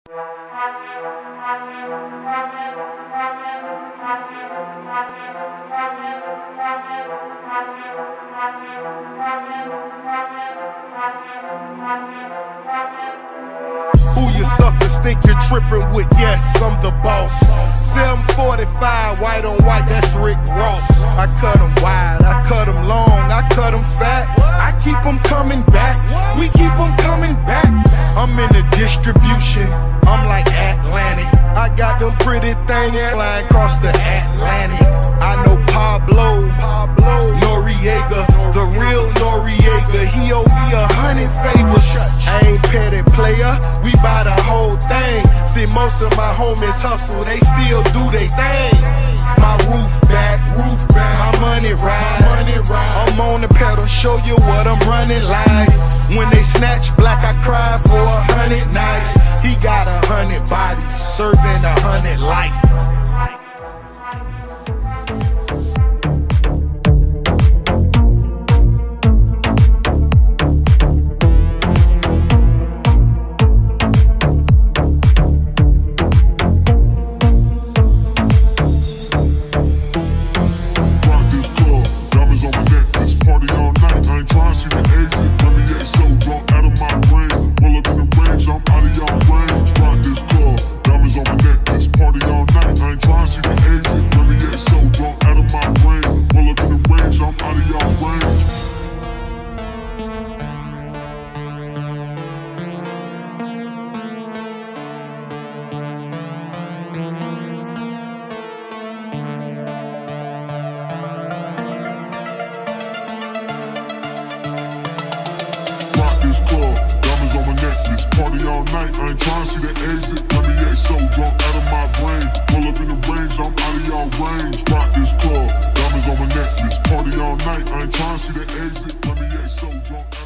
Who you suckers think you're tripping with? Yes, I'm the boss. 745, white on white, that's Rick Ross. I cut them wide, I cut them long, I cut them fat. I keep them coming back, we keep them coming back. I'm in the distribution, I'm like Atlantic. I got them pretty things flying across the Atlantic. I know Pablo Noriega, the real Noriega. He owe me 100 favors. I ain't petty player, we buy the whole thing. See, most of my homies hustle, they still do they thing. My roof back, my money ride. I'm on the pedal, show you what I'm running like. When they snatch black, I cry for 100 nights. He got 100 bodies, serving 100 life. Party all night, I ain't tryna see the exit. Let me get so drunk out of my brain. Pull up in the range, I'm out of y'all range. Rock this club, diamonds on my necklace. Party all night, I ain't tryna see the exit. Let me get so drunk.